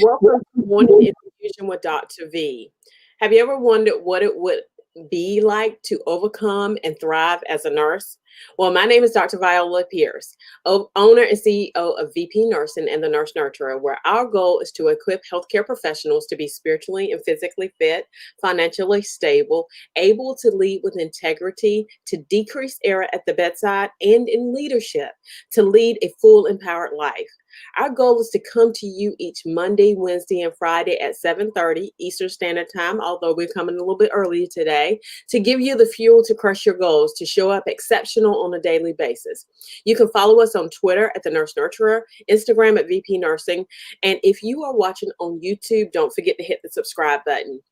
Welcome to Morning Infusion with Dr. V. Have you ever wondered what it would be like to overcome and thrive as a nurse? Well, my name is Dr. Viola Pierce, owner and CEO of VP Nursing and the Nurse Nurturer, where our goal is to equip healthcare professionals to be spiritually and physically fit, financially stable, able to lead with integrity, to decrease error at the bedside, and in leadership, to lead a full empowered life. Our goal is to come to you each Monday, Wednesday, and Friday at 7:30 Eastern Standard Time, although we're coming a little bit early today, to give you the fuel to crush your goals, to show up exceptional on a daily basis. You can follow us on Twitter at The Nurse Nurturer, Instagram at VP Nursing, and if you are watching on YouTube, don't forget to hit the subscribe button.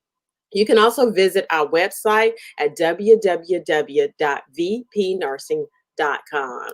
You can also visit our website at www.vpnursing.com.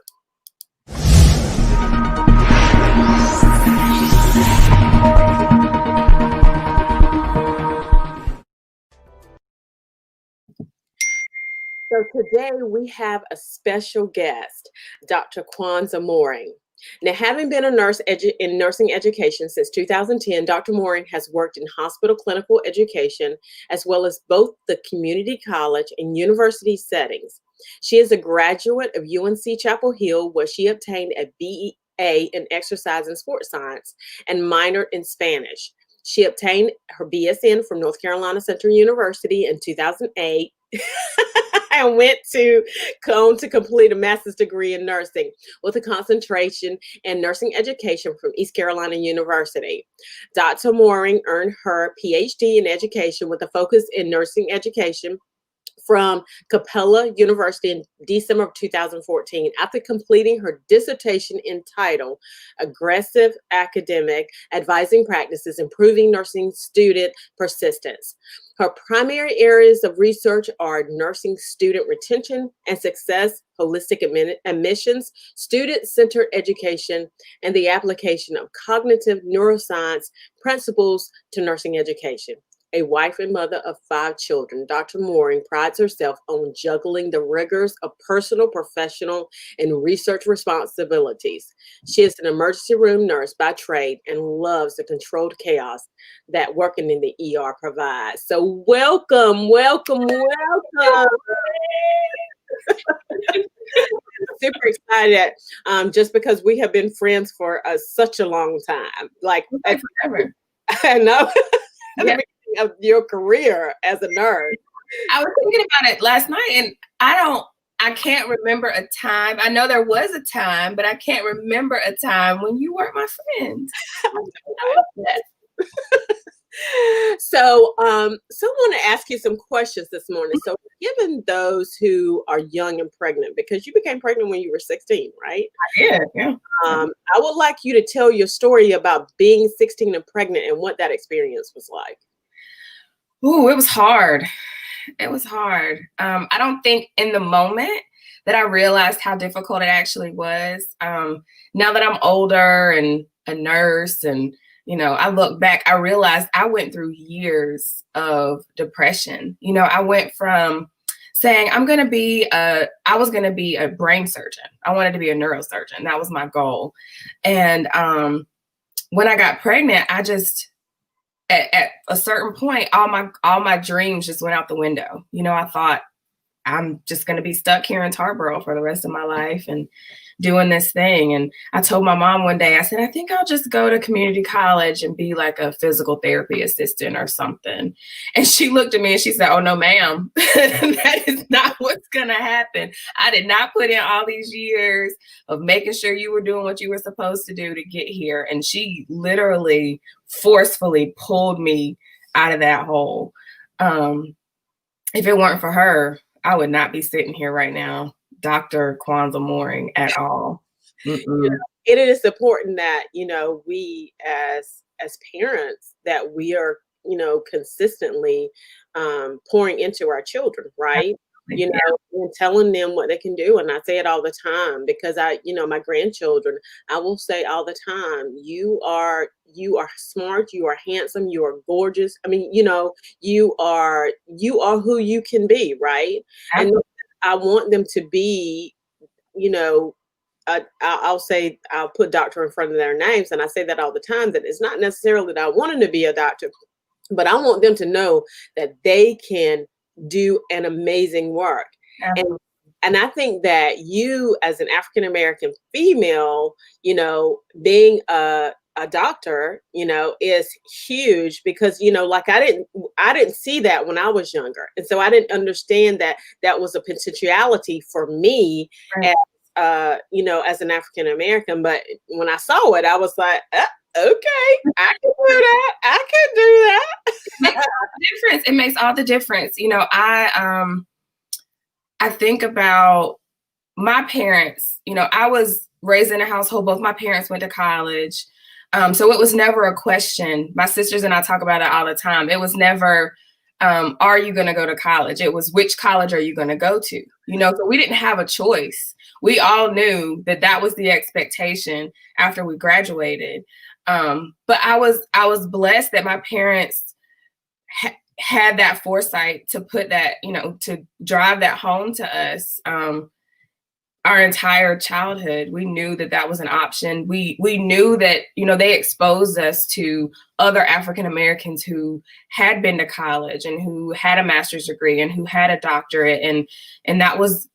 So today we have a special guest, Dr. Quanza Mooring. Now, having been a nurse in nursing education since 2010, Dr. Mooring has worked in hospital clinical education as well as both the community college and university settings. She is a graduate of UNC Chapel Hill, where she obtained a BA in exercise and sports science and minored in Spanish. She obtained her BSN from North Carolina Central University in 2008. And went to Cone to complete a master's degree in nursing with a concentration in nursing education from East Carolina University. Dr. Mooring earned her PhD in education with a focus in nursing education from Capella University in December of 2014 after completing her dissertation entitled Aggressive Academic Advising Practices, Improving Nursing Student Persistence. Her primary areas of research are nursing student retention and success, holistic admissions, student-centered education, and the application of cognitive neuroscience principles to nursing education. A wife and mother of 5 children, Dr. Mooring prides herself on juggling the rigors of personal, professional, and research responsibilities. She is an emergency room nurse by trade and loves the controlled chaos that working in the ER provides. So welcome. Super excited, just because we have been friends for such a long time. Like forever. I know. Yeah. Of your career as a nurse. I was thinking about it last night, and I can't remember a time. I know there was a time, but I can't remember a time when you weren't my friend. So I want to ask you some questions this morning. So given those who are young and pregnant, because you became pregnant when you were 16, right? Yeah. I would like you to tell your story about being 16 and pregnant and what that experience was like. Ooh, it was hard. It was hard. I don't think in the moment that I realized how difficult it actually was. Now that I'm older and a nurse and, I look back, I realized I went through years of depression. I went from saying I was going to be a brain surgeon. I wanted to be a neurosurgeon. That was my goal. And when I got pregnant, I just, at a certain point, all my dreams just went out the window. I thought I'm just going to be stuck here in Tarboro for the rest of my life and doing this thing. And I told my mom one day, I said, I think I'll just go to community college and be like a physical therapy assistant or something. And she looked at me and she said, oh, no, ma'am, that is not what's going to happen. I did not put in all these years of making sure you were doing what you were supposed to do to get here. And she literally forcefully pulled me out of that hole. If it weren't for her, I would not be sitting here right now, Dr. Quanza Mooring, at all. It is important that, we as parents, that we are, consistently pouring into our children, right? And telling them what they can do. And I say it all the time because my grandchildren, I will say all the time, you are smart, you are handsome, you are gorgeous. I mean, you are who you can be, right? Absolutely. And I want them to be, I'll put doctor in front of their names, and I say that all the time, that it's not necessarily that I want them to be a doctor, but I want them to know that they can do an amazing work. And Absolutely. and I think that you, as an African American female, being a doctor, is huge, because, like, I didn't see that when I was younger. And so I didn't understand that that was a potentiality for me Right. as, as an African American. But when I saw it, I was like, okay, I can do that. I can do Makes that. all the difference. It makes all the difference. I think about my parents. I was raised in a household, both my parents went to college. So it was never a question. My sisters and I talk about it all the time. It was never, are you going to go to college? It was, which college are you going to go to? So we didn't have a choice. We all knew that that was the expectation after we graduated. But I was blessed that my parents had that foresight to put that, to drive that home to us. Our entire childhood, we knew that that was an option. We knew that, they exposed us to other African Americans who had been to college and who had a master's degree and who had a doctorate, and that was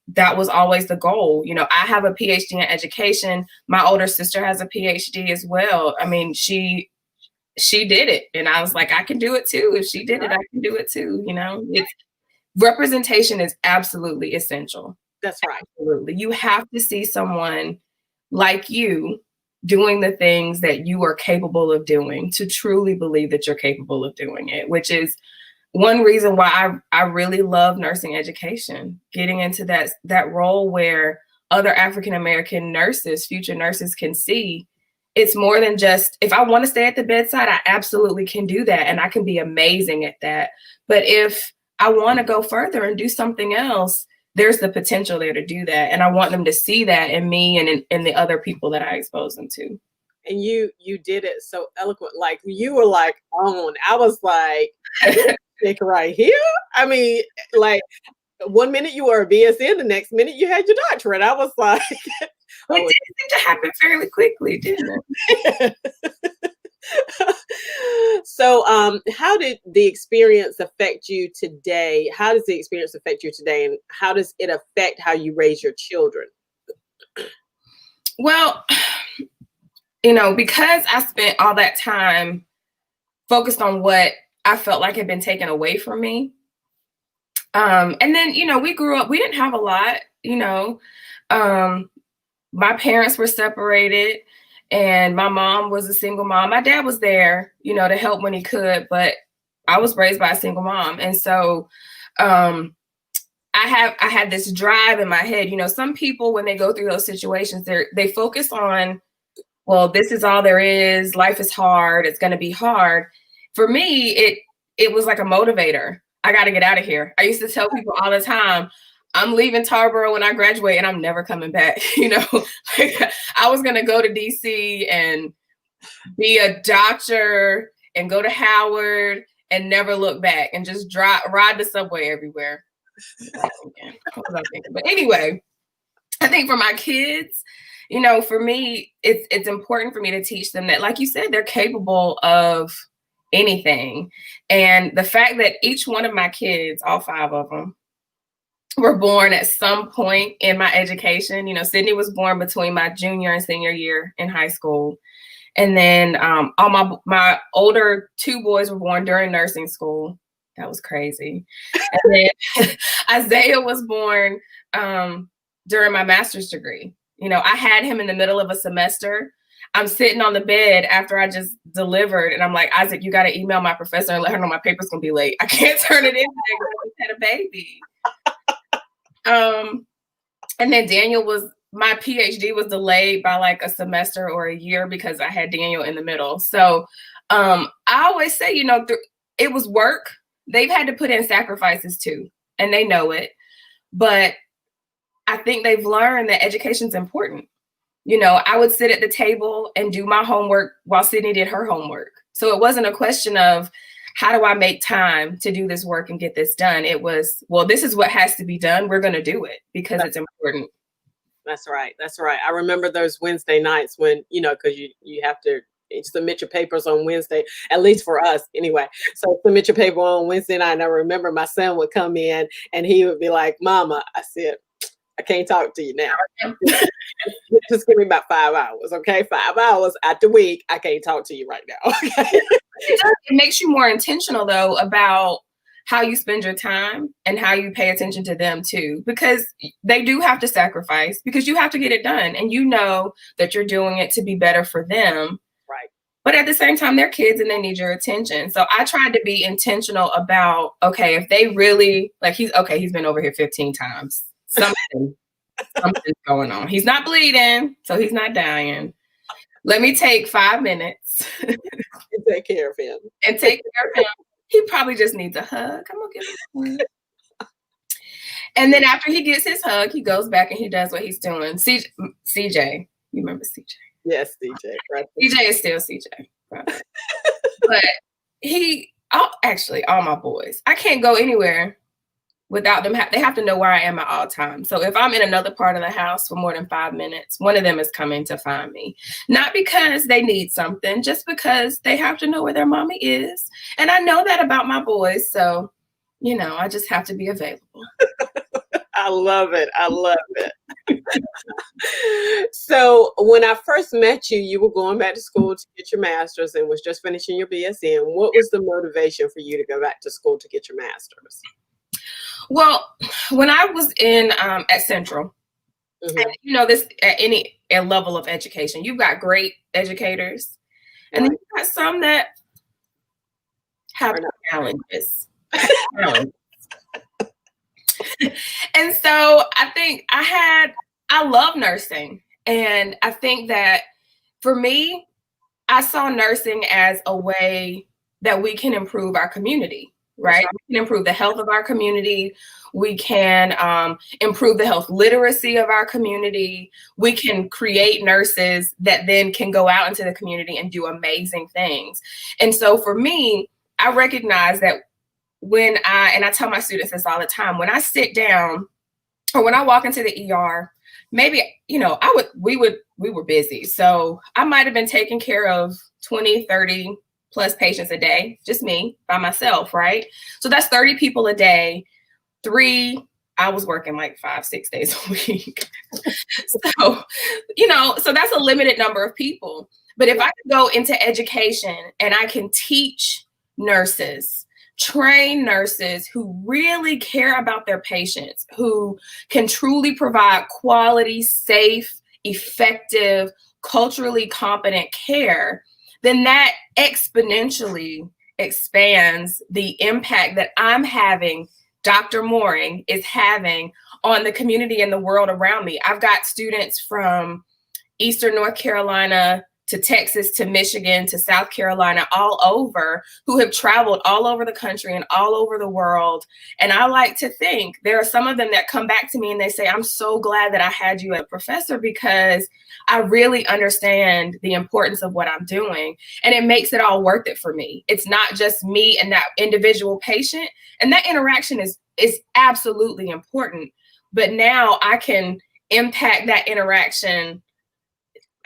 always the goal. I have a PhD in education. My older sister has a PhD as well. I mean, she did it, and I was like, I can do it too. If she did it, I can do it too. It's representation is absolutely essential. That's right. Absolutely. You have to see someone like you doing the things that you are capable of doing to truly believe that you're capable of doing it, which is one reason why I really love nursing education, getting into that role where other African American nurses, future nurses, can see it's more than just, if I want to stay at the bedside, I absolutely can do that, and I can be amazing at that. But if I want to go further and do something else, there's the potential there to do that. And I want them to see that in me and in the other people that I expose them to. And you did it so eloquent. Like, you were like on. I was like, stick right here. I mean, like, one minute you were a BSN, the next minute you had your doctorate. I was like, it did seem to happen fairly quickly, didn't it? So, how did the experience affect you today? How does the experience affect you today, and how does it affect how you raise your children? Well, because I spent all that time focused on what I felt like had been taken away from me. And then, we grew up, we didn't have a lot, my parents were separated. And my mom was a single mom. My dad was there, to help when he could, but I was raised by a single mom. And so I had this drive in my head. Some people, when they go through those situations, they focus on, well, this is all there is. Life is hard. It's going to be hard. For me, it was like a motivator. I got to get out of here. I used to tell people all the time, I'm leaving Tarboro when I graduate and I'm never coming back. Like, I was going to go to DC and be a doctor and go to Howard and never look back and just ride the subway everywhere. What was I thinking? But anyway, I think for my kids, for me, it's important for me to teach them that, like you said, they're capable of anything. And the fact that each one of my kids, all 5 of them, were born at some point in my education. Sydney was born between my junior and senior year in high school. And then all my older 2 boys were born during nursing school. That was crazy. And then Isaiah was born during my master's degree. I had him in the middle of a semester. I'm sitting on the bed after I just delivered, and I'm like, Isaac, you got to email my professor and let her know my paper's going to be late. I can't turn it in because I just had a baby. And then my PhD was delayed by like a semester or a year because I had Daniel in the middle. So I always say, it was work. They've had to put in sacrifices too, and they know it. But I think they've learned that education's important. I would sit at the table and do my homework while Sydney did her homework. So it wasn't a question of, how do I make time to do this work and get this done? It was, well, this is what has to be done. We're going to do it because it's important. That's right. That's right. I remember those Wednesday nights when, because you have to submit your papers on Wednesday, at least for us anyway. So submit your paper on Wednesday night. And I remember my son would come in and he would be like, Mama, I said, I can't talk to you now. Just give me about 5 hours, okay? 5 hours out the week. I can't talk to you right now. Okay. It makes you more intentional though about how you spend your time and how you pay attention to them too, because they do have to sacrifice because you have to get it done and you know that you're doing it to be better for them. Right. But at the same time, they're kids and they need your attention. So I tried to be intentional about, okay, if they really he's been over here 15 times. Something's going on. He's not bleeding, so he's not dying. Let me take 5 minutes and take care of him. He probably just needs a hug. I'm gonna give him a hug. And then after he gets his hug, he goes back and he does what he's doing. CJ, you remember CJ? Yes, CJ. Right. CJ is still CJ. Right? But all my boys, I can't go anywhere without them. They have to know where I am at all times. So if I'm in another part of the house for more than 5 minutes, one of them is coming to find me. Not because they need something, just because they have to know where their mommy is. And I know that about my boys. So, I just have to be available. I love it. I love it. So when I first met you, you were going back to school to get your master's and was just finishing your BSN. What was the motivation for you to go back to school to get your master's? Well, when I was in at Central, and, this at any level of education, you've got great educators, and then you've got some that have challenges. And so I think I love nursing, and I think that for me, I saw nursing as a way that we can improve our community. Right? We can improve the health of our community. We can improve the health literacy of our community. We can create nurses that then can go out into the community and do amazing things. And so for me, I recognize that and I tell my students this all the time, when I sit down or when I walk into the ER, maybe, we were busy. So I might've been taking care of 20, 30 plus patients a day, just me by myself, right? So that's 30 people a day. I was working 5-6 days a week. So, so that's a limited number of people. But if I could go into education and I can teach nurses, train nurses who really care about their patients, who can truly provide quality, safe, effective, culturally competent care, then that exponentially expands the impact that I'm having, Dr. Mooring is having on the community and the world around me. I've got students from Eastern North Carolina to Texas, to Michigan, to South Carolina, all over, who have traveled all over the country and all over the world. And I like to think there are some of them that come back to me and they say, I'm so glad that I had you as a professor because I really understand the importance of what I'm doing. And it makes it all worth it for me. It's not just me and that individual patient. And that interaction is absolutely important. But now I can impact that interaction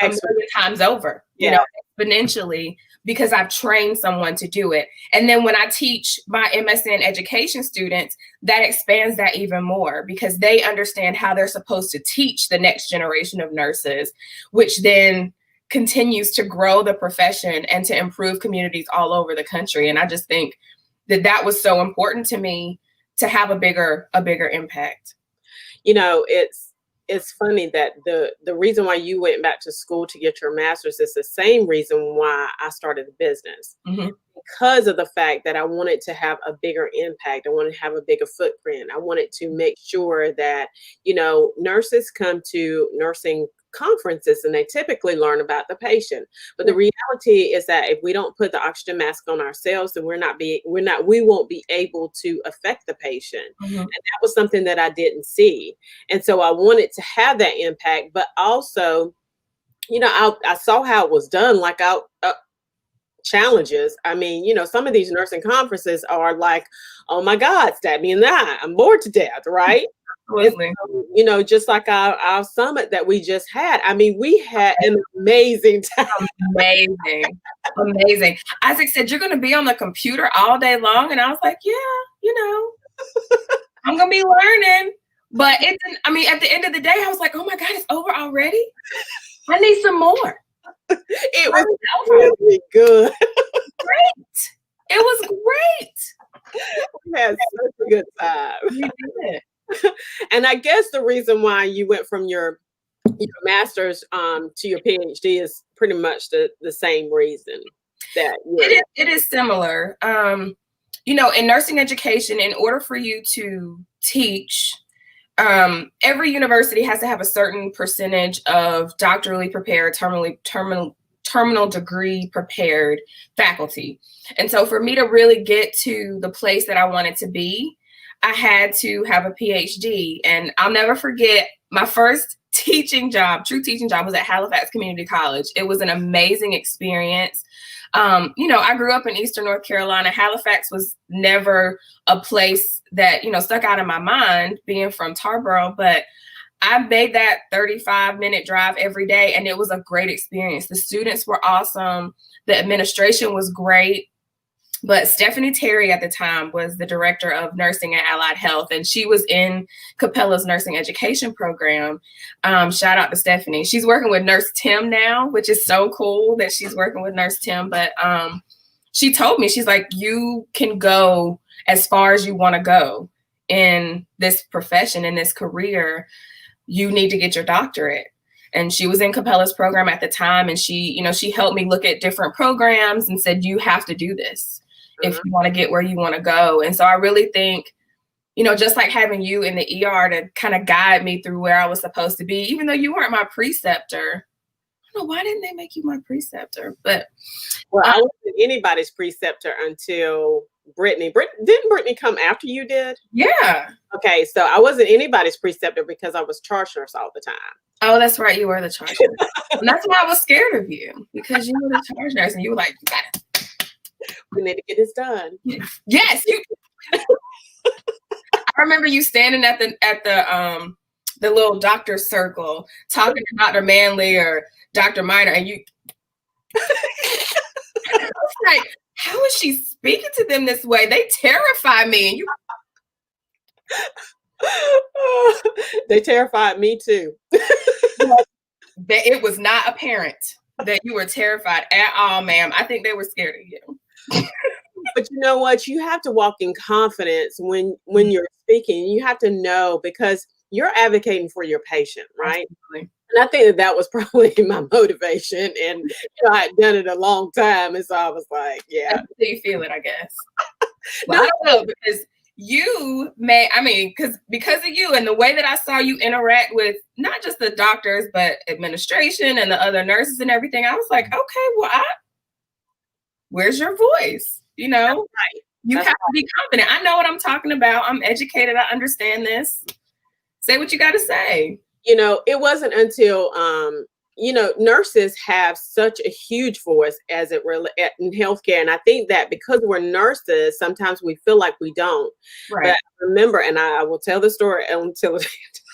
a million times over, exponentially, because I've trained someone to do it. And then when I teach my MSN education students, that expands that even more because they understand how they're supposed to teach the next generation of nurses, which then continues to grow the profession and to improve communities all over the country. And I just think that was so important to me to have a bigger impact. It's funny that the reason why you went back to school to get your master's is the same reason why I started a business. Because of the fact that I wanted to have a bigger impact. I wanted to have a bigger footprint. I wanted to make sure that, nurses come to nursing conferences and they typically learn about the patient. But the reality is that if we don't put the oxygen mask on ourselves, then we won't be able to affect the patient. And that was something that I didn't see. And so I wanted to have that impact, but also, I saw how it was done, challenges. I mean, some of these nursing conferences are like, oh my God, stab me in the eye. I'm bored to death, right? Absolutely. You know, just like our summit that we just had. I mean, we had an amazing time. Amazing. Amazing. Isaac said, "You're going to be on the computer all day long." And I was like, yeah, you know, I'm going to be learning. But it didn't, I mean, at the end of the day, I was like, oh my God, it's over already? I need some more. It was really good. Great. It was great. We had such a good time. You did. And I guess the reason why you went from your master's to your PhD is pretty much the same reason that it is similar. You know, in nursing education, in order for you to teach, every university has to have a certain percentage of doctorally prepared, terminal degree prepared faculty. And so for me to really get to the place that I wanted to be, I had to have a PhD. And I'll never forget my first teaching job, true teaching job, was at Halifax Community College. It was an amazing experience. You know, I grew up in Eastern North Carolina. Halifax was never a place that, you know, stuck out in my mind being from Tarboro, but I made that 35-minute drive every day, and it was a great experience. The students were awesome. The administration was great. But Stephanie Terry at the time was the director of nursing and allied health, and she was in Capella's nursing education program. Shout out to Stephanie. She's working with Nurse Tim now, which is so cool that she's working with Nurse Tim. But she told me, she's like, you can go as far as you want to go in this profession, in this career. You need to get your doctorate. And she was in Capella's program at the time, and she, you know, she helped me look at different programs and said, you have to do this if you want to get where you want to go. And so I really think, you know, just like having you in the ER to kind of guide me through where I was supposed to be, even though you weren't my preceptor. I don't know, why didn't they make you my preceptor? But well, I wasn't anybody's preceptor until Brittany. Didn't Brittany come after you did? Yeah. Okay, so I wasn't anybody's preceptor because I was charge nurse all the time. Oh, that's right. You were the charge nurse. And that's why I was scared of you, because you were the charge nurse and you were like, you got it. We need to get this done. Yes. I remember you standing at the little doctor circle talking to Dr. Manley or Dr. Miner, and you I was like, how is she speaking to them this way? They terrify me. And you they terrified me too. That it was not apparent that you were terrified at all, ma'am. I think they were scared of you. But you know what? You have to walk in confidence when you're speaking. You have to know, because you're advocating for your patient, right? Absolutely. And I think that was probably my motivation. And you know, I had done it a long time, and so I was like, yeah. That's how you feel it, I guess. Well, no. I don't know, because you may, I mean, because of you and the way that I saw you interact with not just the doctors, but administration and the other nurses and everything, I was like, okay, well, where's your voice? You know, right. You have to be confident. I know what I'm talking about. I'm educated. I understand this. Say what you got to say. You know, it wasn't until, you know, nurses have such a huge voice as it in healthcare. And I think that because we're nurses, sometimes we feel like we don't. Right. But I remember, and I will tell the story until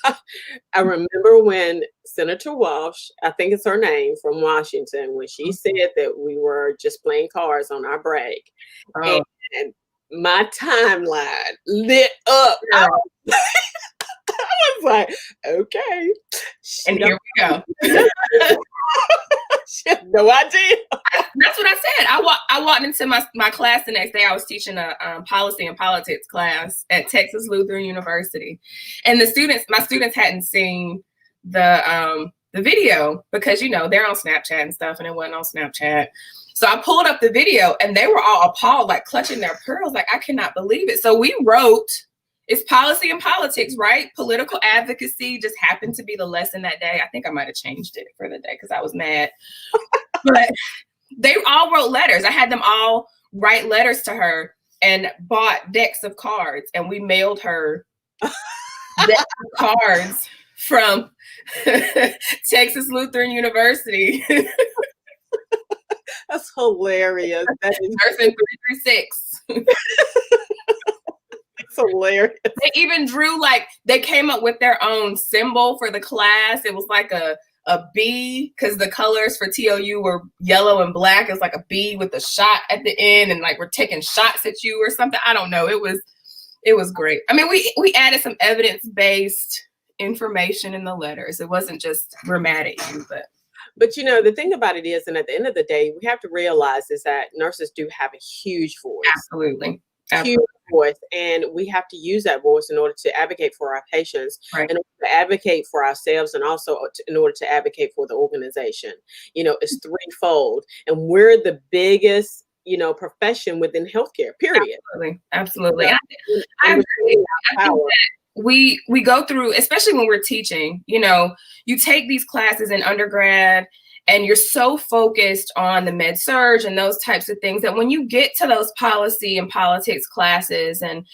I remember when Senator Walsh, I think it's her name, from Washington, when she said that we were just playing cards on our break. Oh. And my timeline lit up. Yeah. I was like, okay. And here we go. She had no idea. That's what I said. I walked into my class the next day. I was teaching a policy and politics class at Texas Lutheran University. And my students hadn't seen the video because, you know, they're on Snapchat and stuff, and it wasn't on Snapchat. So I pulled up the video and they were all appalled, like clutching their pearls, like, I cannot believe it. So we wrote, it's policy and politics, right? Political advocacy just happened to be the lesson that day. I think I might have changed it for the day because I was mad. But they all wrote letters. I had them all write letters to her and bought decks of cards. And we mailed her decks of cards from Texas Lutheran University. That's hilarious. That is Nursing 336. hilarious. They even drew, like, they came up with their own symbol for the class. It was like a bee, because the colors for TOU were yellow and black. It was like a bee with a shot at the end, and like we're taking shots at you or something. I don't know. It was great. I mean, we added some evidence-based information in the letters. It wasn't just we're mad at you, But you know, the thing about it is, and at the end of the day, we have to realize is that nurses do have a huge voice. absolutely. Huge voice, and we have to use that voice in order to advocate for our patients, Right. in order to advocate for ourselves, and also in order to advocate for the organization. You know, it's threefold, and we're the biggest, you know, profession within healthcare, period. Absolutely. Yeah. I agree. I think that we go through, especially when we're teaching, you know, you take these classes in undergrad and you're so focused on the med surg and those types of things that when you get to those policy and politics classes and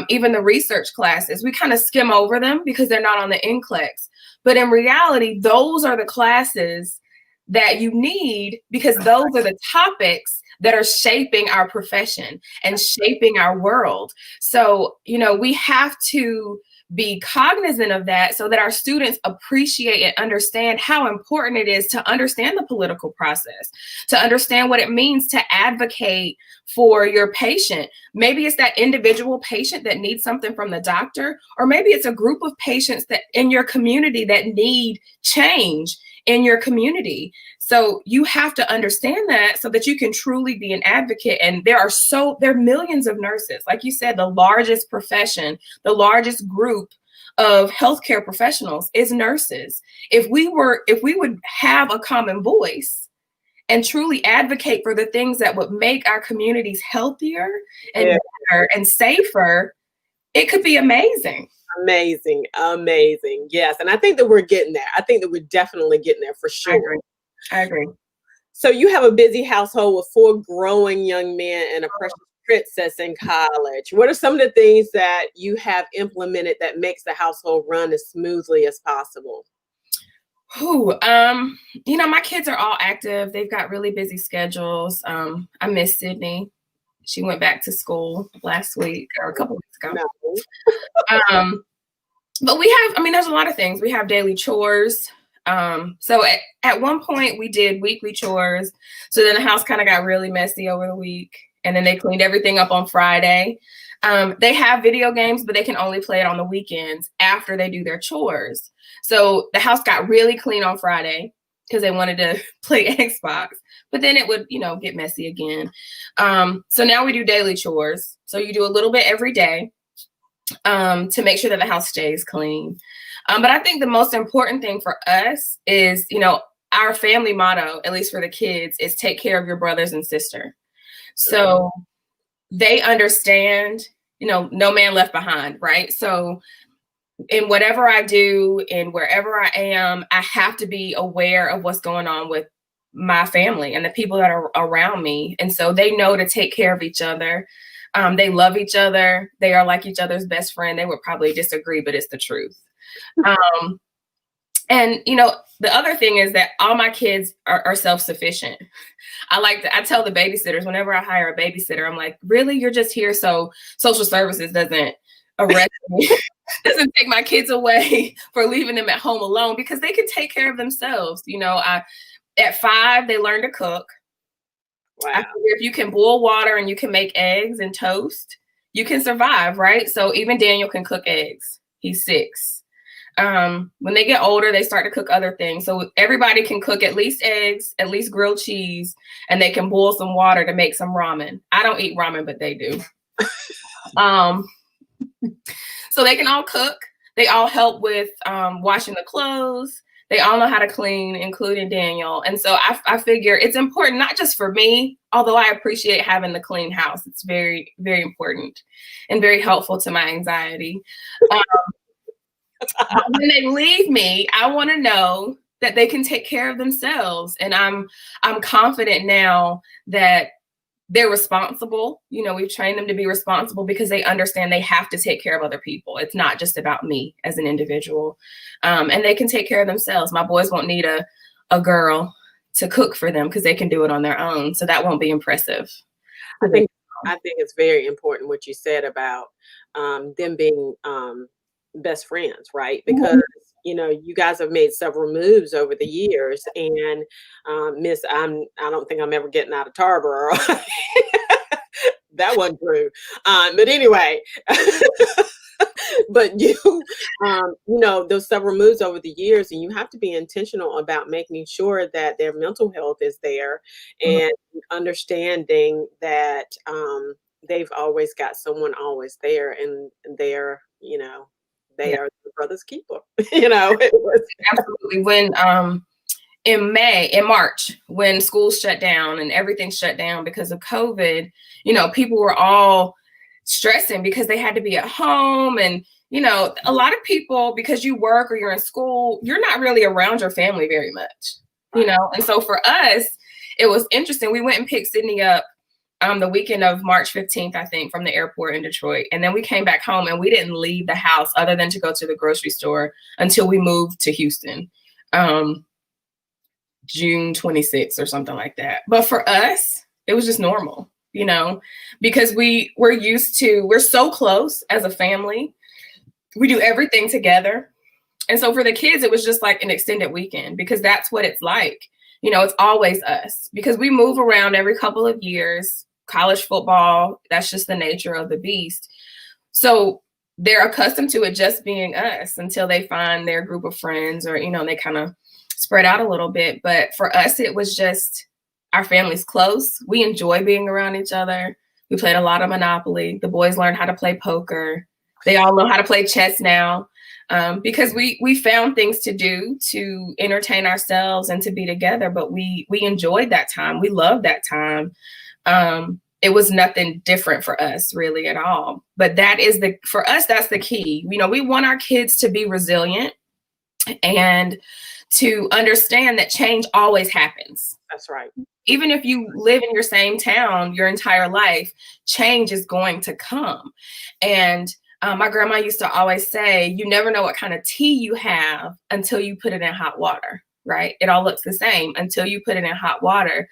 even the research classes, we kind of skim over them because they're not on the NCLEX. But in reality, those are the classes that you need, because those are the topics that are shaping our profession and shaping our world. So, you know, we have to be cognizant of that so that our students appreciate and understand how important it is to understand the political process, to understand what it means to advocate for your patient. Maybe it's that individual patient that needs something from the doctor, or maybe it's a group of patients that in your community that need change in your community. So you have to understand that so that you can truly be an advocate. And there are millions of nurses. Like you said, the largest profession, the largest group of healthcare professionals is nurses. If we would have a common voice and truly advocate for the things that would make our communities healthier and better and safer, it could be amazing. Amazing. Yes. And I think that we're getting there. I think that we're definitely getting there for sure. I agree. So you have a busy household with 4 growing young men and a precious princess in college. What are some of the things that you have implemented that makes the household run as smoothly as possible? You know, my kids are all active. They've got really busy schedules. I miss Sydney. She went back to school last week or a couple weeks ago. No. But there's a lot of things. We have daily chores. So at one point we did weekly chores. So then the house kind of got really messy over the week, and then they cleaned everything up on Friday. They have video games, but they can only play it on the weekends after they do their chores. So the house got really clean on Friday because they wanted to play Xbox, but then it would, you know, get messy again. So now we do daily chores. So you do a little bit every day to make sure that the house stays clean. But I think the most important thing for us is, you know, our family motto, at least for the kids, is take care of your brothers and sister. So they understand, you know, no man left behind, right? So in whatever I do and wherever I am, I have to be aware of what's going on with my family and the people that are around me. And so they know to take care of each other. They love each other. They are like each other's best friend. They would probably disagree, but it's the truth. And, you know, the other thing is that all my kids are self-sufficient. I tell the babysitters, whenever I hire a babysitter, I'm like, really, you're just here so social services doesn't arrest me, doesn't take my kids away for leaving them at home alone, because they can take care of themselves. You know, at 5, they learn to cook. Wow. I figure if you can boil water and you can make eggs and toast, you can survive, right? So even Daniel can cook eggs. He's 6. When they get older, they start to cook other things. So everybody can cook at least eggs, at least grilled cheese, and they can boil some water to make some ramen. I don't eat ramen, but they do. So they can all cook. They all help with washing the clothes. They all know how to clean, including Daniel. And so I figure it's important, not just for me, although I appreciate having the clean house. It's very, very important and very helpful to my anxiety. When they leave me, I want to know that they can take care of themselves. And I'm confident now that they're responsible. You know, we've trained them to be responsible because they understand they have to take care of other people. It's not just about me as an individual. And they can take care of themselves. My boys won't need a girl to cook for them because they can do it on their own. So that won't be impressive. I think I think it's very important what you said about them being best friends, right? Because you guys have made several moves over the years, and Miss, I don't think I'm ever getting out of Tarboro. That wasn't true. But anyway, but those several moves over the years, and you have to be intentional about making sure that their mental health is there, Mhm. and understanding that they've always got someone always there, and they Yeah, are the brother's keeper. It was. absolutely. When in March, when schools shut down and everything shut down because of COVID, people were all stressing because they had to be at home. And, a lot of people, because you work or you're in school, you're not really around your family very much, And so for us, it was interesting. We went and picked Sydney up the weekend of March 15th, I think, from the airport in Detroit. And then we came back home and we didn't leave the house other than to go to the grocery store until we moved to Houston. June 26th or something like that. But for us, it was just normal, because we're so close as a family. We do everything together. And so for the kids, it was just like an extended weekend because that's what it's like. It's always us because we move around every couple of years. College football, that's just the nature of the beast. So they're accustomed to it just being us until they find their group of friends or, they kind of spread out a little bit. But for us, it was just our family's close. We enjoy being around each other. We played a lot of Monopoly. The boys learned how to play poker. They all know how to play chess now because we found things to do to entertain ourselves and to be together. But we enjoyed that time. We loved that time. It was nothing different for us really at all. But for us, that's the key. We want our kids to be resilient and to understand that change always happens. That's right. Even if you live in your same town your entire life, change is going to come. And my grandma used to always say, you never know what kind of tea you have until you put it in hot water, right? It all looks the same until you put it in hot water.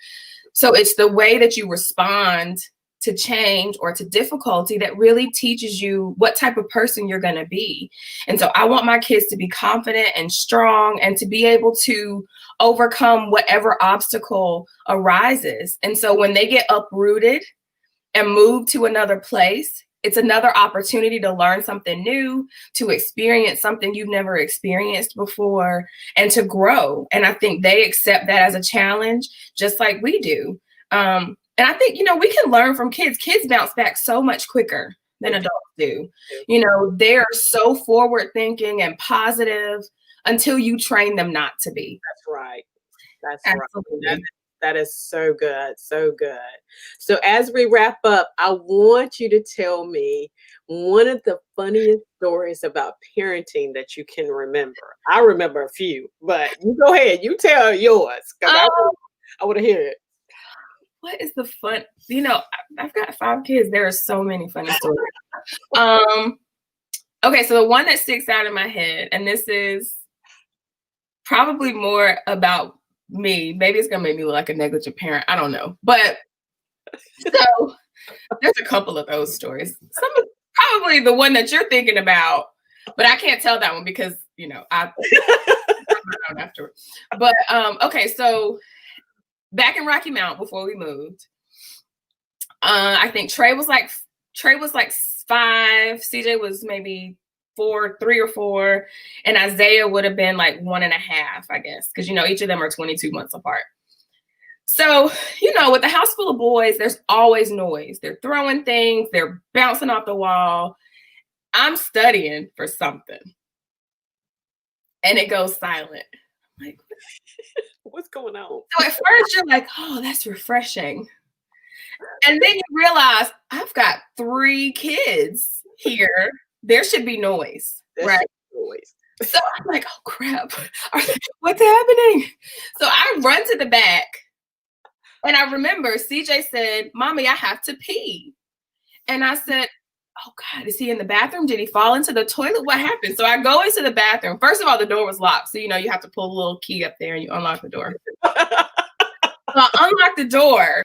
So it's the way that you respond to change or to difficulty that really teaches you what type of person you're going to be. And so I want my kids to be confident and strong and to be able to overcome whatever obstacle arises. And so when they get uprooted and move to another place, it's another opportunity to learn something new, to experience something you've never experienced before, and to grow. And I think they accept that as a challenge, just like we do. And I think, we can learn from kids. Kids bounce back so much quicker than adults do. They're so forward thinking and positive until you train them not to be. That's right. That's Absolutely. right. That is so good. So good. So as we wrap up, I want you to tell me one of the funniest stories about parenting that you can remember. I remember a few, but you go ahead. You tell yours because I want to hear it. What is the fun? I've got 5 kids. There are so many funny stories. Okay, so the one that sticks out in my head, and this is probably more about me. Maybe it's gonna make me look like a negligent parent. I don't know. But so there's a couple of those stories. Probably the one that you're thinking about, but I can't tell that one because I don't after. But okay, so back in Rocky Mount before we moved, I think Trey was like 5, CJ was maybe 3 or 4, and Isaiah would have been like 1.5, I guess, because each of them are 22 months apart. So, with the house full of boys, there's always noise. They're throwing things, they're bouncing off the wall. I'm studying for something, and it goes silent. I'm like, what's going on? So at first you're like, oh, that's refreshing. And then you realize I've got 3 kids here. There should be noise, right? Noise. So I'm like, oh crap, what's happening? So I run to the back, and I remember CJ said, Mommy, I have to pee. And I said, oh God, is he in the bathroom? Did he fall into the toilet? What happened? So I go into the bathroom. First of all, the door was locked. So, you have to pull a little key up there and you unlock the door. So I unlock the door.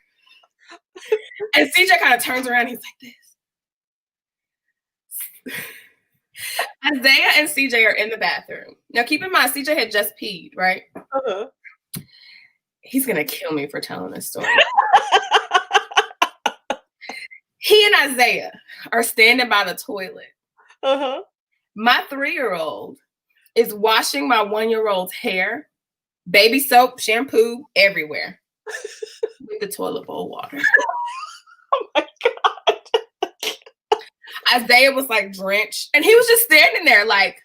And CJ kind of turns around. He's like this. Isaiah and CJ are in the bathroom. Now, keep in mind, CJ had just peed, right? Uh-huh. He's going to kill me for telling this story. He and Isaiah are standing by the toilet. Uh-huh. My 3-year-old is washing my 1-year-old's hair, baby soap, shampoo, everywhere with the toilet bowl water. Oh my God. Isaiah was like drenched, and he was just standing there like,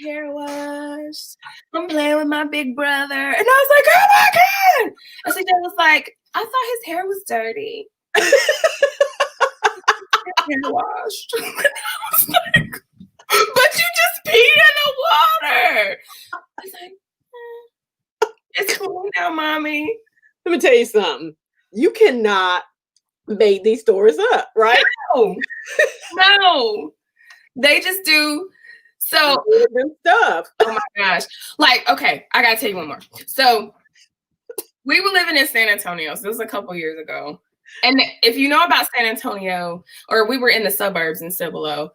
hair washed. I'm playing with my big brother. And I was like, oh my God. And CJ was like, I thought his hair was dirty. Hair washed. And I was like, but you just peed in the water. I was like, it's cool now, mommy. Let me tell you something. You cannot make these stories up, right? No. They just do. So stuff. Oh my gosh. Like, okay, I gotta tell you one more. So we were living in San Antonio. So this was a couple years ago. And if you know about San Antonio, or we were in the suburbs in Cibolo,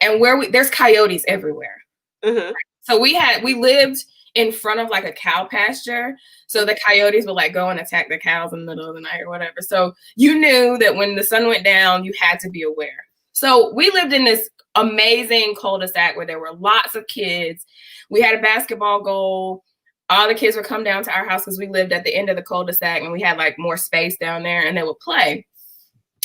and there's coyotes everywhere. Mm-hmm. So we lived in front of like a cow pasture. So the coyotes would like go and attack the cows in the middle of the night or whatever. So you knew that when the sun went down, you had to be aware. So we lived in this amazing cul-de-sac where there were lots of kids. We had a basketball goal. All the kids would come down to our house because we lived at the end of the cul-de-sac and we had like more space down there, and they would play.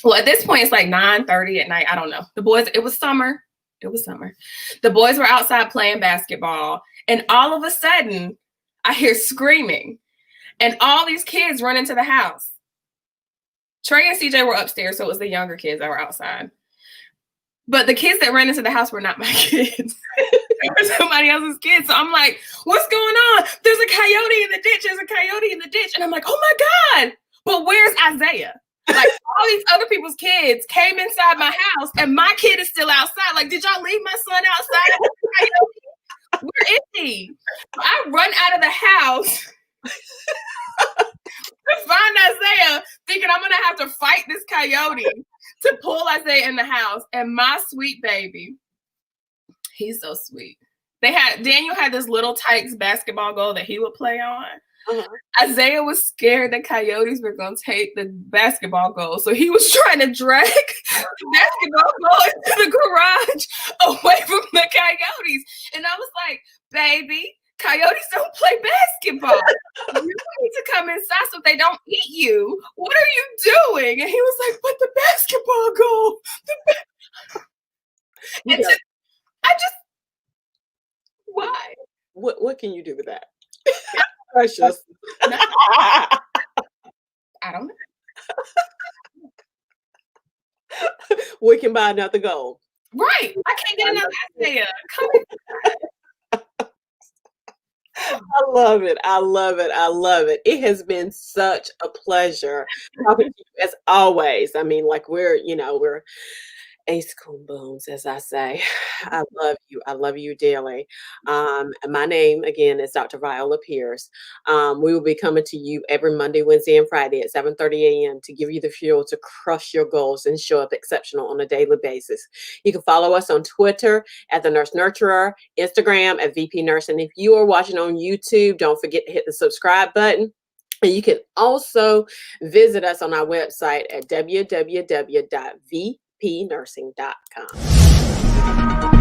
Well, at this point, it's like 9:30 at night. I don't know. The boys, it was summer. The boys were outside playing basketball, and all of a sudden, I hear screaming, and all these kids run into the house. Trey and CJ were upstairs, so it was the younger kids that were outside. But the kids that ran into the house were not my kids. They were somebody else's kids. So I'm like, what's going on? There's a coyote in the ditch. There's a coyote in the ditch. And I'm like, oh my God. But where's Isaiah? Like all these other people's kids came inside my house and my kid is still outside. Like, did y'all leave my son outside? Where is he? So I run out of the house to find Isaiah, thinking I'm going to have to fight this coyote to pull Isaiah in the house. And my sweet baby, he's so sweet. Daniel had this little Tykes basketball goal that he would play on. Uh-huh. Isaiah was scared that coyotes were going to take the basketball goal. So he was trying to drag the basketball goal into the garage away from the coyotes. And I was like, baby, coyotes don't play basketball. You need to come inside so they don't eat you. What are you doing? And he was like, but the basketball goal. Why? What can you do with that? Precious. I don't know. We can buy another gold. Right. I can't get another Isaiah. Come in. I love it. I love it. I love it. It has been such a pleasure talking to you as always. I mean, like we're ace coon bones, as I say. I love you. I love you dearly. And my name again is Dr. Viola Pierce. We will be coming to you every Monday, Wednesday, and Friday at 7:30 a.m. to give you the fuel to crush your goals and show up exceptional on a daily basis. You can follow us on Twitter at The Nurse Nurturer, Instagram at VP Nurse. And if you are watching on YouTube, don't forget to hit the subscribe button. And you can also visit us on our website at www.vpnursing.com.